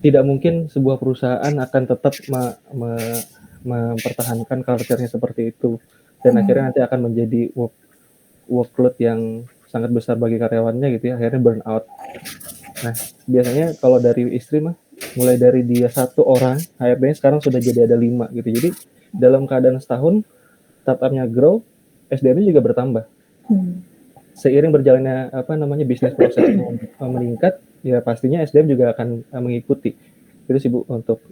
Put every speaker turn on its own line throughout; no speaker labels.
tidak mungkin sebuah perusahaan akan tetap mempertahankan culture-nya seperti itu, dan akhirnya nanti akan menjadi workload yang sangat besar bagi karyawannya gitu ya, akhirnya burn out. Nah, biasanya kalau dari istri mah, mulai dari dia 1 orang, HRD-nya sekarang sudah jadi ada 5 gitu. Jadi dalam keadaan setahun startup-nya grow, SDM-nya juga bertambah. Seiring berjalannya bisnis prosesnya meningkat, ya pastinya SDM juga akan mengikuti. Itu sih Bu untuk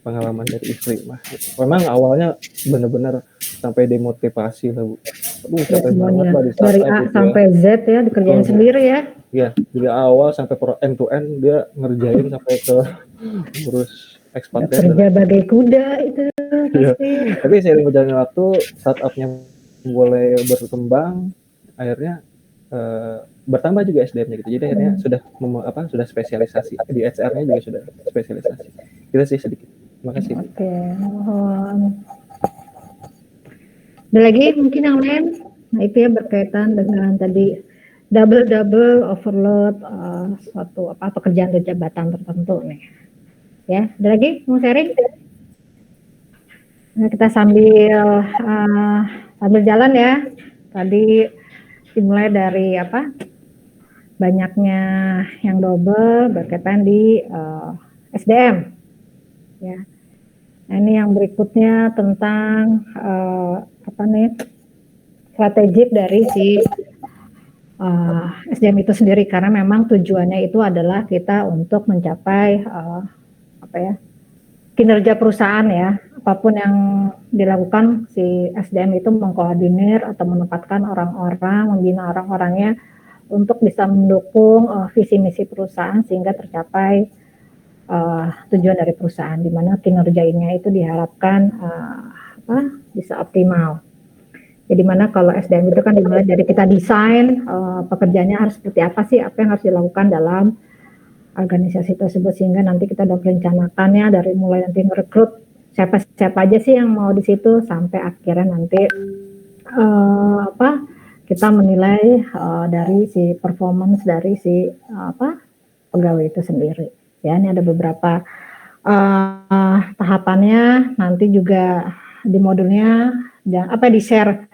pengalaman dari istri mah. Memang awalnya benar-benar sampai demotivasi lah Bu. Aduh capek banget lah di
dari
startup
A
gitu ya.
sampai Z ya dikerjain sendiri ya.
Iya, dari awal sampai end to end dia ngerjain sampai ke ngurus expatnya.
Kerja bagai kuda itu
Iya.
pasti.
Tapi seiring berjalannya waktu, startupnya mulai berkembang, akhirnya bertambah juga SDM-nya gitu. Jadi akhirnya sudah spesialisasi di HR-nya juga sudah spesialisasi. Itu sih sedikit. Terima kasih.
Oke. Ada lagi mungkin yang lain? Nah itu ya berkaitan dengan tadi double overload suatu pekerjaan atau jabatan tertentu nih. Ya, ada lagi mau sharing? Nah, kita sambil jalan ya. Tadi dimulai dari banyaknya yang double berkaitan di SDM. Ya. Nah, ini yang berikutnya tentang strategik dari si SDM itu sendiri, karena memang tujuannya itu adalah kita untuk mencapai kinerja perusahaan ya. Apapun yang dilakukan si SDM itu mengkoordinir atau menempatkan orang-orang, membina orang-orangnya untuk bisa mendukung visi misi perusahaan sehingga tercapai tujuan dari perusahaan, di mana kinerjanya itu diharapkan bisa optimal. Jadi mana kalau SDM itu kan dimulai dari kita desain pekerjaannya harus seperti apa sih, apa yang harus dilakukan dalam organisasi tersebut, sehingga nanti kita udah merencanakannya dari mulai nanti merekrut siapa aja sih yang mau di situ sampai akhirnya nanti kita menilai dari si performance dari si pegawai itu sendiri. Ya, ini ada beberapa tahapannya, nanti juga di modulnya dan di share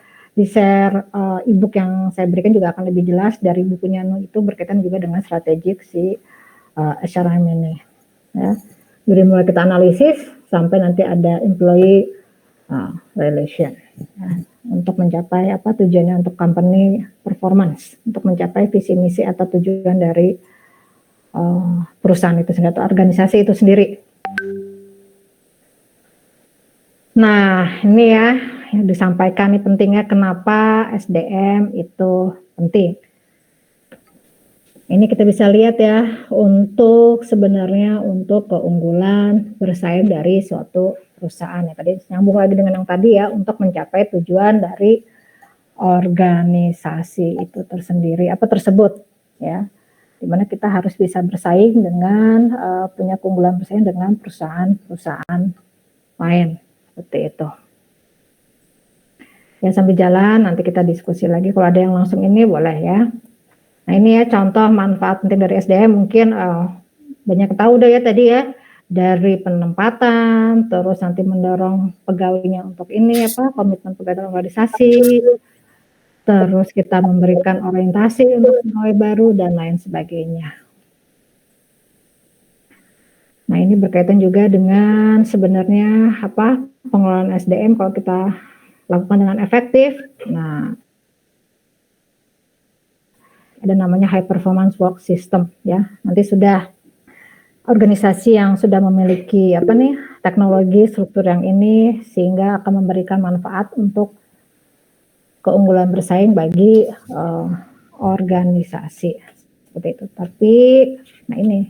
ebook yang saya berikan juga akan lebih jelas dari bukunya itu berkaitan juga dengan strategik si HRM ini. Ya. Dari mulai kita analisis sampai nanti ada employee relation ya, untuk mencapai tujuannya untuk company performance, untuk mencapai visi misi atau tujuan dari perusahaan itu sendiri atau organisasi itu sendiri. Nah, ini ya yang disampaikan nih pentingnya kenapa SDM itu penting. Ini kita bisa lihat ya, untuk sebenarnya untuk keunggulan bersaing dari suatu perusahaan ya. Tadi nyambung lagi dengan yang tadi ya, untuk mencapai tujuan dari organisasi itu tersendiri tersebut ya. Dimana kita harus bisa bersaing dengan punya keunggulan bersaing dengan perusahaan-perusahaan lain seperti itu. Ya sambil jalan nanti kita diskusi lagi. Kalau ada yang langsung ini boleh ya. Nah ini ya contoh manfaat penting dari SDM, mungkin banyak tahu deh ya tadi ya, dari penempatan, terus nanti mendorong pegawainya untuk ini komitmen pegawai organisasi, terus kita memberikan orientasi untuk pegawai baru dan lain sebagainya. Nah ini berkaitan juga dengan sebenarnya pengelolaan SDM kalau kita lakukan dengan efektif. Nah ada namanya high performance work system ya. Nanti sudah organisasi yang sudah memiliki teknologi struktur yang ini sehingga akan memberikan manfaat untuk keunggulan bersaing bagi organisasi seperti itu. Tapi nah ini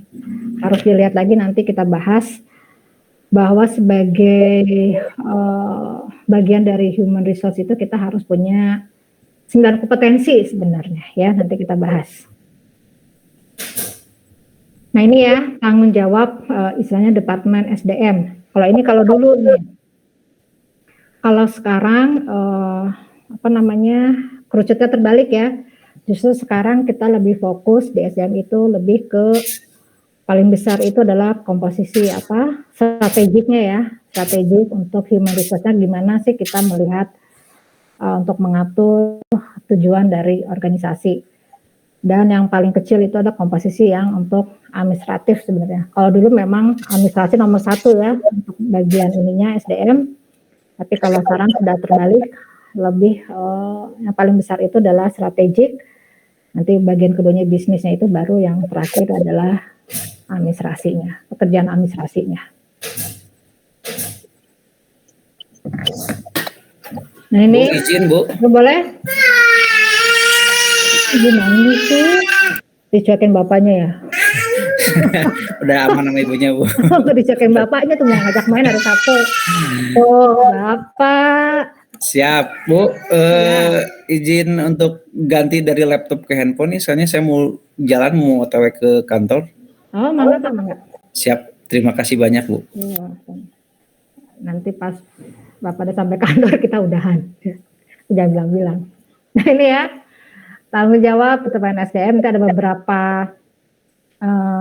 harus dilihat lagi, nanti kita bahas bahwa sebagai bagian dari human resource itu kita harus punya 9 kompetensi sebenarnya ya, nanti kita bahas. Nah ini ya tanggung jawab istilahnya Departemen SDM. Kalau dulu nih, kalau sekarang kerucutnya terbalik ya. Justru sekarang kita lebih fokus di SDM itu lebih ke paling besar itu adalah komposisi strategiknya ya, strategik untuk human resource-nya gimana sih kita melihat untuk mengatur tujuan dari organisasi. Dan yang paling kecil itu ada komposisi yang untuk administratif sebenarnya. Kalau dulu memang administrasi nomor 1 ya untuk bagian ininya SDM, tapi kalau sekarang sudah terbalik, lebih yang paling besar itu adalah strategik. Nanti bagian keduanya bisnisnya itu baru yang terakhir adalah administrasinya, pekerjaan administrasinya. Nah ini,
Bu, izin Bu.
boleh? Ibu mandi tuh, dicuekin bapaknya ya.
Udah aman sama ibunya Bu.
Dicuekin bapaknya tuh mau ngajak main hari Sabtu. Oh Bapak.
Siap Bu, izin untuk ganti dari laptop ke handphone nih, soalnya saya mau jalan, mau otw ke kantor.
Oh mangga.
Siap, terima kasih banyak Bu.
Iya. Nanti pas Bapak udah sampai kantor kita udahan. Jangan bilang-bilang. Nah ini ya, tanggung jawab Ketua SDM itu ada beberapa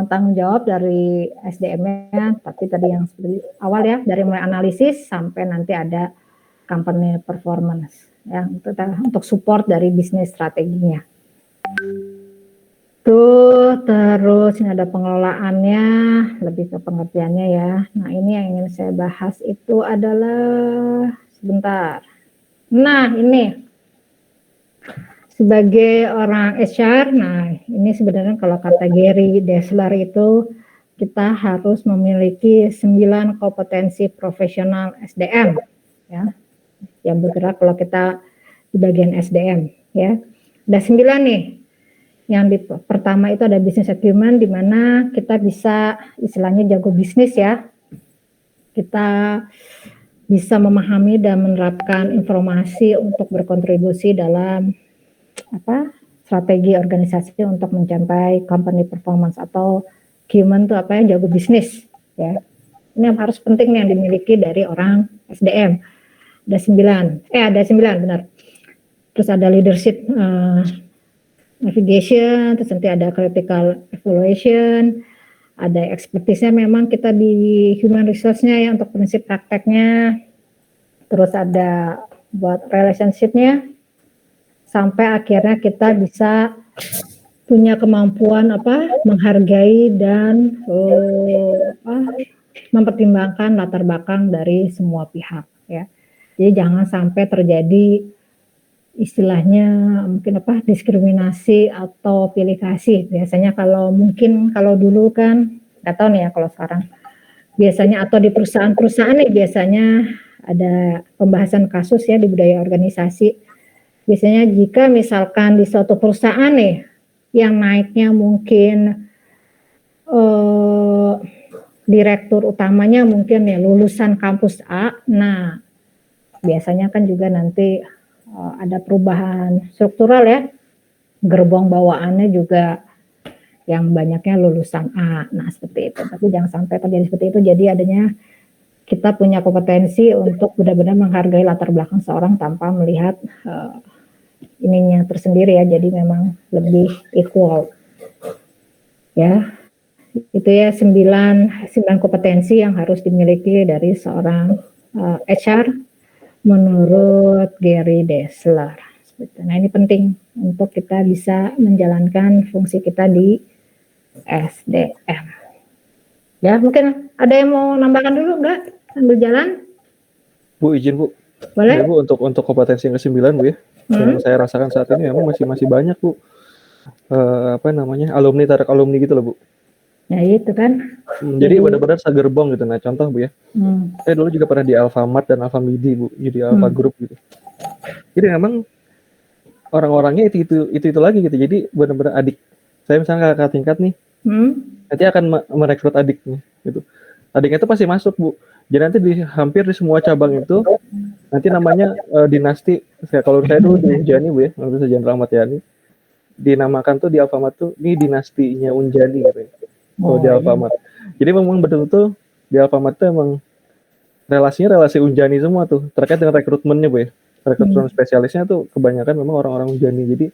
tanggung jawab dari SDM-nya, tapi tadi yang seperti awal ya, dari mulai analisis sampai nanti ada company performance ya, untuk support dari bisnis strateginya. Tuh, terus ini ada pengelolaannya, lebih ke pengertiannya ya. Nah ini yang ingin saya bahas itu adalah, sebentar. Nah ini, sebagai orang HR, nah ini sebenarnya kalau kata Gary Dessler itu, kita harus memiliki 9 kompetensi profesional SDM ya, yang bergerak kalau kita di bagian SDM ya. Ada 9 nih. Yang pertama itu ada business acumen, di mana kita bisa istilahnya jago bisnis ya. Kita bisa memahami dan menerapkan informasi untuk berkontribusi dalam strategi organisasi untuk mencapai company performance, atau human itu jago bisnis ya. Ini yang harus penting yang dimiliki dari orang SDM. Ada 9 benar. Terus ada leadership navigation, terus nanti ada critical evaluation, ada expertise-nya memang kita di human resource-nya ya untuk prinsip prakteknya, terus ada buat relationship-nya, sampai akhirnya kita bisa punya kemampuan menghargai dan mempertimbangkan latar belakang dari semua pihak ya. Jadi jangan sampai terjadi istilahnya mungkin diskriminasi atau pilih kasih. Biasanya kalau dulu kan nggak tahu nih ya kalau sekarang biasanya, atau di perusahaan-perusahaan nih biasanya ada pembahasan kasus ya di budaya organisasi. Biasanya jika misalkan di suatu perusahaan nih yang naiknya mungkin direktur utamanya mungkin ya lulusan kampus A, nah biasanya kan juga nanti ada perubahan struktural ya, gerbong bawaannya juga yang banyaknya lulusan A, nah seperti itu. Tapi jangan sampai terjadi seperti itu, jadi adanya kita punya kompetensi untuk benar-benar menghargai latar belakang seorang tanpa melihat ininya tersendiri ya, jadi memang lebih equal ya. Itu ya 9 kompetensi yang harus dimiliki dari seorang HR menurut Gary Dessler. Nah ini penting untuk kita bisa menjalankan fungsi kita di SDM. Ya mungkin ada yang mau nambahkan dulu enggak sambil jalan?
Bu izin Bu.
Boleh?
Ya, Bu untuk kompetensi yang ke-9 Bu ya. Yang saya rasakan saat ini memang masih banyak Bu. Tarik alumni gitu loh Bu.
Ya itu kan.
Jadi benar-benar segerbong gitu. Nah contoh Bu ya, saya dulu juga pernah di Alfamart dan Alfamidi Bu, jadi Alfa Group gitu. Jadi memang orang-orangnya itu lagi gitu. Jadi benar-benar adik. Saya misalnya kakak tingkat nih, nanti akan merekrut adiknya gitu. Adiknya itu pasti masuk Bu. Jadi nanti hampir di semua cabang itu nanti namanya dinasti. Kalau saya dulu di Unjani Bu ya, waktu saya Jenderal Ahmad Yani, dinamakan tuh di Alfamart tuh ini dinastinya Unjani gitu ya. Di Alfamart. Jadi memang betul-betul di Alfamart itu emang relasinya relasi Unjani semua tuh, terkait dengan rekrutmennya Bu ya. Rekrutmen spesialisnya tuh kebanyakan memang orang-orang Unjani. Jadi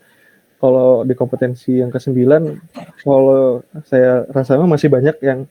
kalau di kompetensi yang ke-9, kalau saya rasa masih banyak yang